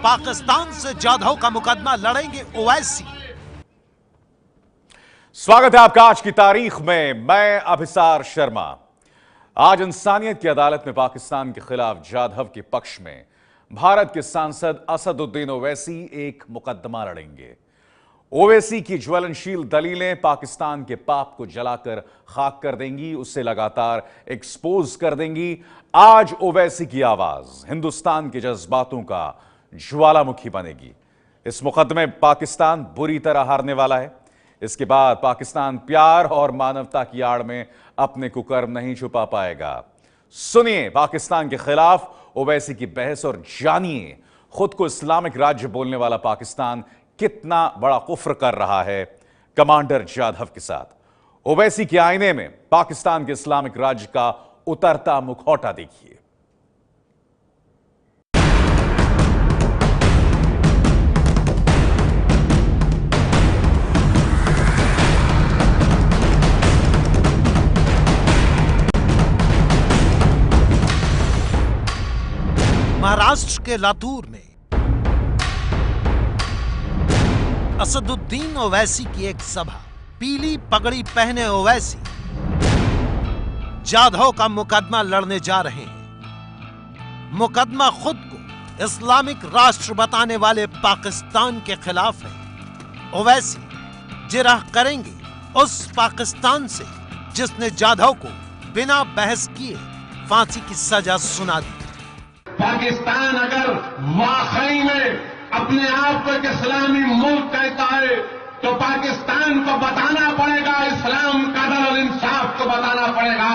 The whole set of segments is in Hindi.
पाकिस्तान से जाधव का मुकदमा लड़ेंगे ओवैसी। स्वागत है आपका आज की तारीख में। मैं अभिसार शर्मा। आज इंसानियत की अदालत में पाकिस्तान के खिलाफ जाधव के पक्ष में भारत के सांसद असदुद्दीन ओवैसी एक मुकदमा लड़ेंगे। ओवैसी की ज्वलनशील दलीलें पाकिस्तान के पाप को जलाकर खाक कर देंगी, उससे लगातार एक्सपोज कर देंगी। आज ओवैसी की आवाज हिंदुस्तान के जज्बातों का ज्वालामुखी बनेगी। इस मुकदमे में पाकिस्तान बुरी तरह हारने वाला है। इसके बाद पाकिस्तान प्यार और मानवता की आड़ में अपने कुकर्म नहीं छुपा पाएगा। सुनिए पाकिस्तान के खिलाफ ओवैसी की बहस और जानिए खुद को इस्लामिक राज्य बोलने वाला पाकिस्तान कितना बड़ा कुफ्र कर रहा है कमांडर जाधव के साथ। ओवैसी के आईने में पाकिस्तान के इस्लामिक राज्य का उतरता मुखौटा देखिए। महाराष्ट्र के लातूर में असदुद्दीन ओवैसी की एक सभा। पीली पगड़ी पहने ओवैसी जाधव का मुकदमा लड़ने जा रहे हैं। मुकदमा खुद को इस्लामिक राष्ट्र बताने वाले पाकिस्तान के खिलाफ है। ओवैसी जिरह करेंगे उस पाकिस्तान से जिसने जाधव को बिना बहस किए फांसी की सजा सुना दी। पाकिस्तान अगर वाकई में अपने आप को एक इस्लामी मुल्क कहता है तो पाकिस्तान को बताना पड़ेगा, इस्लाम का अदल और इंसाफ को बताना पड़ेगा।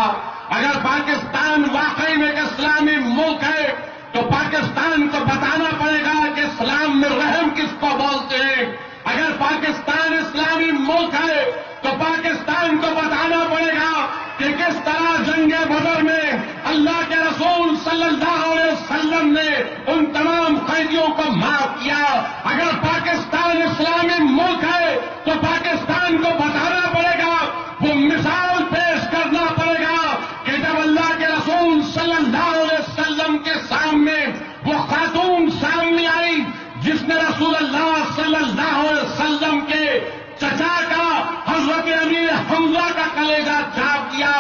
अगर पाकिस्तान वाकई में एक इस्लामी मुल्क है तो पाकिस्तान को बताना पड़ेगा कि इस्लाम में रहम किसको बोलते हैं। अगर पाकिस्तान इस्लामी मुल्क है तो पाकिस्तान को बताना पड़ेगा कि किस तरह जंगे बदर में अल्लाह के रसूल सल्लल्लाहु अलैहि वसल्लम ने उन तमाम कैदियों को माफ किया। अगर पाकिस्तान इस्लामी मुल्क है तो पाकिस्तान को बताना पड़ेगा, वो मिसाल पेश करना पड़ेगा कि जब अल्लाह के रसूल सल्लल्लाहु अलैहि वसल्लम के सामने वो खातून सामने आई जिसने रसूल अल्लाह सल्लल्लाहु अलैहि वसल्लम के चचा का हजरत अमीर हमजा का कलेजा चाप दिया,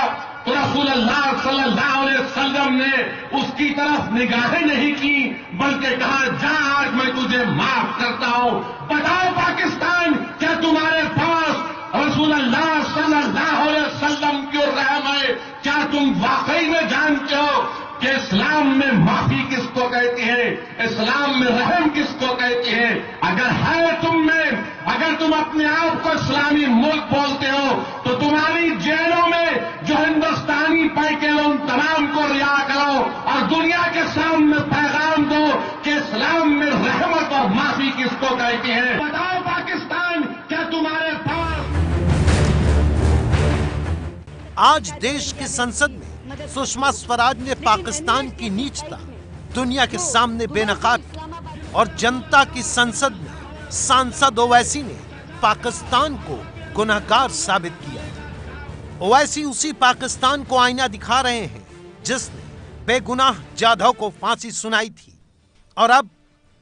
तो रसूल अल्लाह सल्लल्लाहु अलैहि वसल्लम ने उसकी तरफ निगाहें नहीं की बल्कि कहा, जा आज मैं तुझे माफ करता हूं। बताओ पाकिस्तान, क्या तुम्हारे पास रसूल अल्लाह सल्लल्लाहु अलैहि वसल्लम की रहम है? क्या तुम वाकई में जानते हो कि इस्लाम में माफी किसको कहती है, इस्लाम में रहम किसको कहती है? अगर है तुम में, अगर तुम अपने आप को इस्लामी मुल्क बोलते हो तो तुम्हारी जेलों में जो हिंदुस्तानी पैके उन तमाम को रिहा करो और दुनिया के सामने पैगाम दो कि इस्लाम में रहमत और माफी किसको कहती है। बताओ पाकिस्तान, क्या तुम्हारे पास? आज देश की संसद में सुषमा स्वराज ने पाकिस्तान की नीचता दुनिया के सामने बेनकाब की और जनता की संसद में सांसद ओवैसी ने पाकिस्तान को गुनहगार साबित किया। ओवैसी उसी पाकिस्तान को आईना दिखा रहे हैं जिसने बेगुनाह जाधव को फांसी सुनाई थी और अब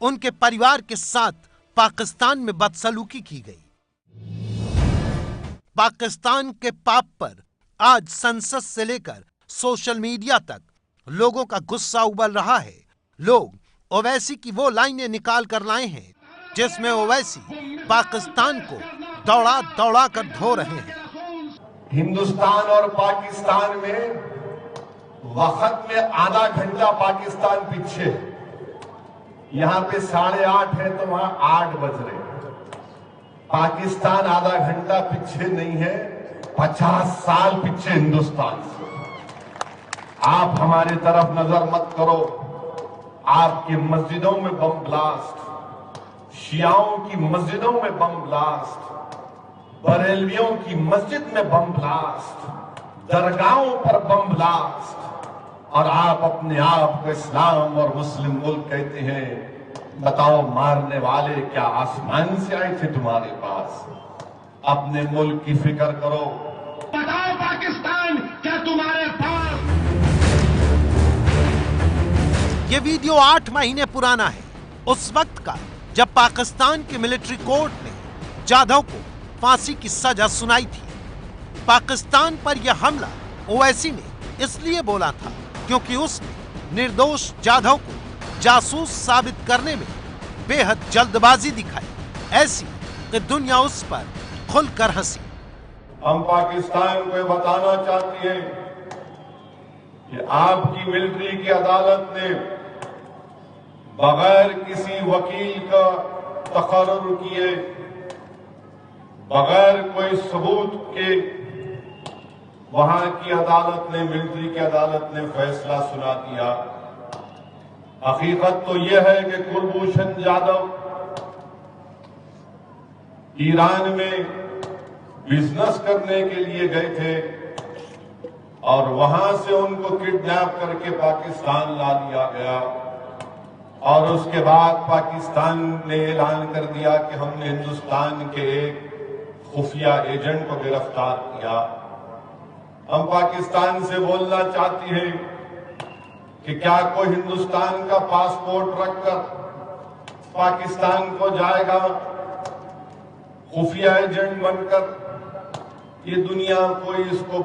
उनके परिवार के साथ पाकिस्तान में बदसलूकी की गई। पाकिस्तान के पाप पर आज संसद से लेकर सोशल मीडिया तक लोगों का गुस्सा उबल रहा है। लोग ओवैसी की वो लाइनें निकाल कर लाए हैं जिसमें ओवैसी पाकिस्तान को दौड़ा दौड़ा कर धो रहे हैं। हिंदुस्तान और पाकिस्तान में वक्त में आधा घंटा पाकिस्तान पीछे, यहां पे 8:30 है तो वहां 8 बज रहे हैं। पाकिस्तान आधा घंटा पीछे नहीं है, 50 साल पीछे हिंदुस्तान से। आप हमारी तरफ नजर मत करो। आपकी मस्जिदों में बम ब्लास्ट, शियाओं की मस्जिदों में बम ब्लास्ट, बरेलवियों की मस्जिद में बम ब्लास्ट, दरगाहों पर बम ब्लास्ट, और आप अपने आप को इस्लाम और मुस्लिम मुल्क कहते हैं। बताओ मारने वाले क्या आसमान से आए थे तुम्हारे पास? अपने मुल्क की फिक्र करो। बताओ पाकिस्तान, क्या तुम्हारे पास? ये वीडियो 8 महीने पुराना है। उस वक्त का जब पाकिस्तान के मिलिट्री कोर्ट ने जाधव को फांसी की सजा सुनाई थी। पाकिस्तान पर यह हमला ओवैसी ने इसलिए बोला था क्योंकि उसने निर्दोष जाधव को जासूस साबित करने में बेहद जल्दबाजी दिखाई, ऐसी कि दुनिया उस पर खुलकर हंसी। हम पाकिस्तान को बताना चाहते हैं कि आपकी मिलिट्री की अदालत ने बगैर किसी वकील का तकर्रुर किए, बगैर कोई सबूत के वहां की अदालत ने, मिलिट्री की अदालत ने फैसला सुना दिया। हकीकत तो यह है कि कुलभूषण जाधव ईरान में बिजनेस करने के लिए गए थे और वहां से उनको किडनैप करके पाकिस्तान ला दिया गया और उसके बाद पाकिस्तान ने ऐलान कर दिया कि हमने हिंदुस्तान के एक खुफिया एजेंट को गिरफ्तार किया। हम पाकिस्तान से बोलना चाहती हैं कि क्या कोई हिंदुस्तान का पासपोर्ट रखकर पाकिस्तान को जाएगा खुफिया एजेंट बनकर? ये दुनिया कोई इसको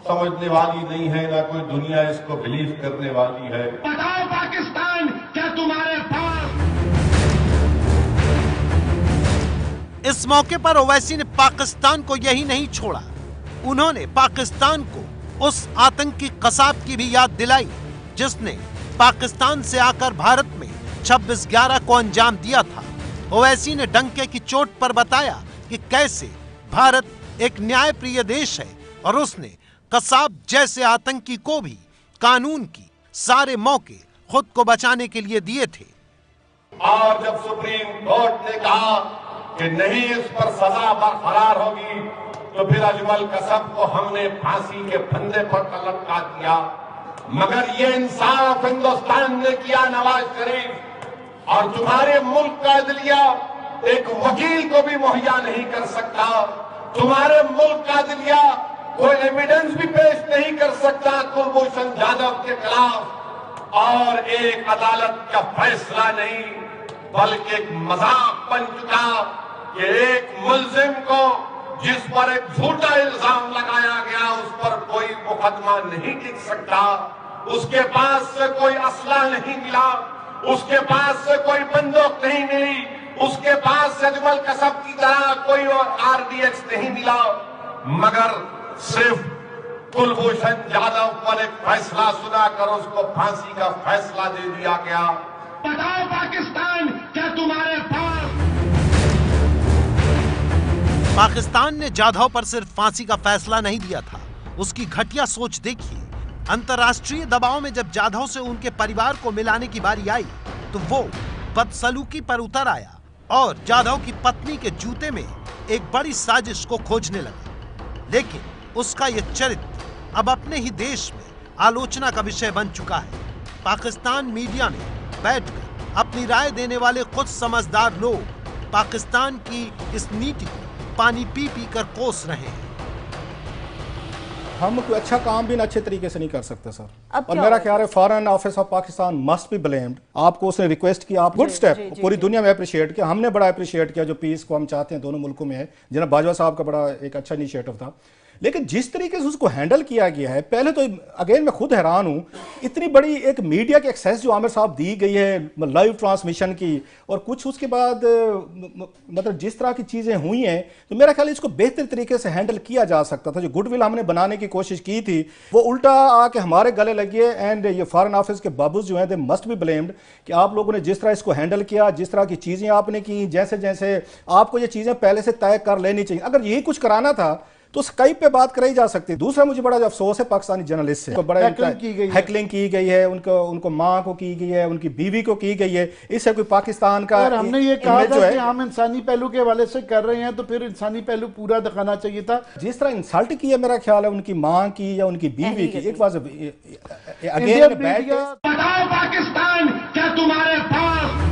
समझने वाली नहीं है, ना कोई दुनिया इसको बिलीव करने वाली है। बताओ पाकिस्तान, क्या तुम्हारे पास? इस मौके पर ओवैसी ने पाकिस्तान को यही नहीं छोड़ा, उन्होंने पाकिस्तान को उस आतंकी कसाब की भी याद दिलाई जिसने पाकिस्तान से आकर भारत में 26/11 को अंजाम दिया था। ओवैसी ने डंके की चोट पर बताया कि कैसे भारत एक न्यायप्रिय देश है और उसने कसाब जैसे आतंकी को भी कानून की सारे मौके खुद को बचाने के लिए दिए थे। और जब सुप्रीम कोर्ट ने कहा कि नहीं इस पर सजा बरकरार होगी, तो फिर अजमल कसब को हमने फांसी के फंदे पर लटका दिया। मगर ये इंसाफ हिंदुस्तान ने किया, नवाज शरीफ, और तुम्हारे मुल्क का अदलिया एक वकील को भी मुहैया नहीं कर सकता। तुम्हारे मुल्क का अदलिया कोई एविडेंस भी पेश नहीं कर सकता कुलभूषण जाधव के खिलाफ, और एक अदालत का फैसला नहीं बल्कि एक मजाक बन चुका कि एक मुलजिम को जिस पर एक झूठा इल्जाम लगाया गया उस पर कोई मुकदमा नहीं टिक सकता, उसके पास से कोई असला नहीं मिला, उसके पास से कोई बंदूक नहीं मिली, उसके पास से अजमल कसब की तरह कोई आरडीएक्स नहीं मिला, मगर सिर्फ कुलभूषण जाधव पर एक फैसला सुनाकर उसको फांसी का फैसला दे दिया गया। बताओ पाकिस्तान, क्या तुम्हारे पास? पाकिस्तान ने जाधव पर सिर्फ फांसी का फैसला नहीं दिया था, उसकी घटिया सोच देखिए। अंतर्राष्ट्रीय दबाव में जब जाधव से उनके परिवार को मिलाने की बारी आई तो वो बदसलूकी पर उतर आया और जाधव की पत्नी के जूते में एक बड़ी साजिश को खोजने लगा। लेकिन उसका यह चरित्र अब अपने ही देश में आलोचना का विषय बन चुका है। पाकिस्तान मीडिया में बैठकर अपनी राय देने वाले कुछ समझदार लोग पाकिस्तान की इस नीति को पानी पी पी कर कोस रहे हैं। हम कोई अच्छा काम भी अच्छे तरीके से नहीं कर सकते सर, और मेरा ख्याल है foreign office of Pakistan must be blamed. आपको उसने रिक्वेस्ट किया, आप गुड स्टेप पूरी दुनिया में अप्रिशिएट किया, हमने बड़ा अप्रिशिएट किया जो पीस को हम चाहते हैं दोनों मुल्कों में है। जनाब बाजवा साहब का बड़ा एक अच्छा इनिशिएटिव था, लेकिन जिस तरीके से उसको हैंडल किया गया है, पहले तो अगेन मैं खुद हैरान हूं, इतनी बड़ी एक मीडिया की एक्सेस जो आमिर साहब दी गई है लाइव ट्रांसमिशन की, और कुछ उसके बाद मतलब जिस तरह की चीज़ें हुई हैं, तो मेरा ख्याल इसको बेहतर तरीके से हैंडल किया जा सकता था। जो गुडविल हमने बनाने की कोशिश की थी वो उल्टा आके हमारे गले लगी है। एंड ये फॉरेन ऑफिस के बाबूज जो हैं दे मस्ट बी ब्लेम्ड कि आप लोगों ने जिस तरह इसको हैंडल किया, जिस तरह की चीज़ें आपने की, जैसे जैसे आपको ये चीज़ें पहले से तय कर लेनी चाहिए। अगर यही कुछ कराना था तो स्काइप पे बात कराई जा सकती है। दूसरा मुझे बड़ा अफसोस है पाकिस्तानी जर्नलिस्ट से, बड़ा हैकलिंग की गई है, उनको माँ को की गई है, उनकी बीवी को की गई है। इससे कोई पाकिस्तान का हमने ये कहा था कि हम इंसानी पहलू के हवाले से कर रहे हैं तो फिर इंसानी पहलू पूरा दिखाना चाहिए था। जिस तरह इंसल्ट की है मेरा ख्याल है उनकी माँ की या उनकी बीवी की, एक बात बताओ पाकिस्तान, क्या तुम्हारे पास?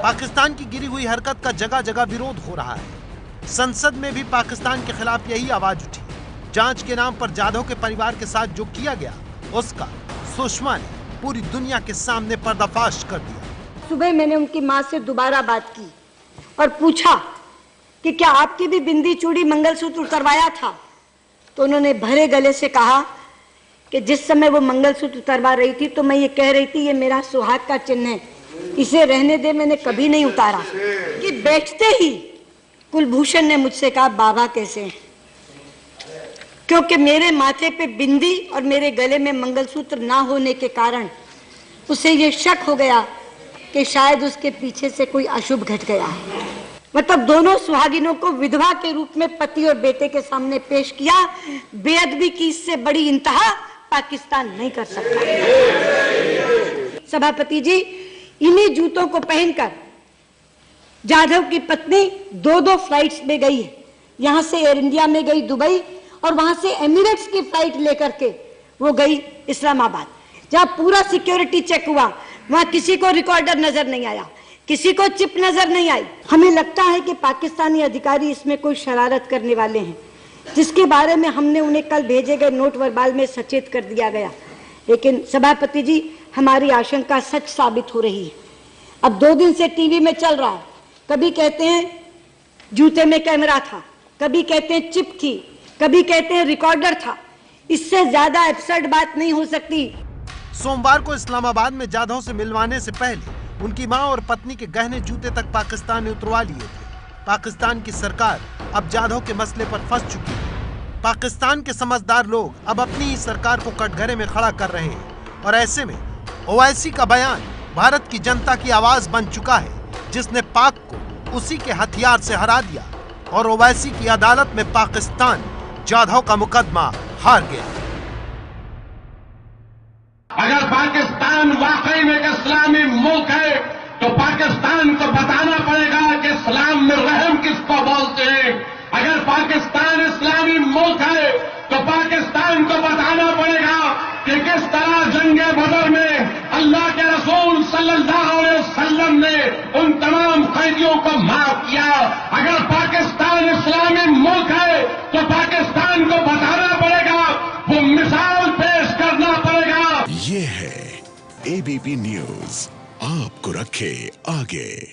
पाकिस्तान की गिरी हुई हरकत का जगह जगह विरोध हो रहा है। संसद में भी पाकिस्तान के खिलाफ यही आवाज उठी। जांच के नाम पर जाधव के परिवार के साथ जो किया गया उसका सुषमा ने पूरी दुनिया के सामने पर्दाफाश कर दिया। सुबह मैंने उनकी माँ से दोबारा बात की और पूछा कि क्या आपकी भी बिंदी चूड़ी मंगलसूत्र उतरवाया था, तो उन्होंने भरे गले से कहा कि जिस समय वो मंगलसूत्र उतरवा रही थी तो मैं ये कह रही थी ये मेरा सुहाग का चिन्ह है, इसे रहने दे, मैंने कभी नहीं उतारा। कि बैठते ही कुलभूषण ने मुझसे कहा बाबा कैसे हैं? क्योंकि मेरे माथे पे बिंदी और मेरे गले में मंगलसूत्र ना होने के कारण उसे ये शक हो गया कि शायद उसके पीछे से कोई अशुभ घट गया है। मतलब दोनों सुहागिनों को विधवा के रूप में पति और बेटे के सामने पेश किया। बेअदबी की इससे बड़ी इंतहा पाकिस्तान नहीं कर सकता। सभापति जी, इन्हीं जूतों को पहनकर जाधव की पत्नी 2-2 फ्लाइट्स में गई है। यहां से एयर इंडिया में गई दुबई और वहां से एमिरेट्स की फ्लाइट लेकर के वो गई इस्लामाबाद। जहां पूरा सिक्योरिटी चेक हुआ वहां किसी को रिकॉर्डर नजर नहीं आया, किसी को चिप नजर नहीं आई। हमें लगता है कि पाकिस्तानी अधिकारी इसमें कोई शरारत करने वाले हैं, जिसके बारे में हमने उन्हें कल भेजे गए नोट वर्बाल में सचेत कर दिया गया। लेकिन सभापति जी, हमारी आशंका सच साबित हो रही है। अब 2 दिन से टीवी में चल रहा है, कभी कहते हैं जूते में कैमरा था, कभी कहते हैं चिप थी, कभी कहते हैं रिकॉर्डर था। इससे ज्यादा एब्सर्ड बात नहीं हो सकती। सोमवार को इस्लामाबाद में जाधव से मिलवाने से पहले उनकी मां और पत्नी के गहने जूते तक पाकिस्तान ने उतरवा लिए थे। पाकिस्तान की सरकार अब जाधव के मसले पर फंस चुकी है। पाकिस्तान के समझदार लोग अब अपनी ही सरकार को कटघरे में खड़ा कर रहे हैं और ऐसे में ओवैसी का बयान भारत की जनता की आवाज बन चुका है, जिसने पाक को उसी के हथियार से हरा दिया और ओवैसी की अदालत में पाकिस्तान जाधव का मुकदमा हार गया। अगर पाकिस्तान वाकई में एक इस्लामी मुल्क है तो पाकिस्तान को बताना पड़ेगा कि इस्लाम में रहम किसको बोलते हैं। अगर पाकिस्तान इस्लामी मुल्क है तो पाकिस्तान को बताना पड़ेगा कि किस तरह जंगे बदर में अल्लाह के रसूल सल्लल्लाहु अलैहि वसल्लम ने उन तमाम कैदियों को माफ किया। अगर पाकिस्तान इस्लामी मुल्क है तो पाकिस्तान को बताना पड़ेगा, वो मिसाल पेश करना पड़ेगा। ये है एबीपी न्यूज, आपको रखे आगे।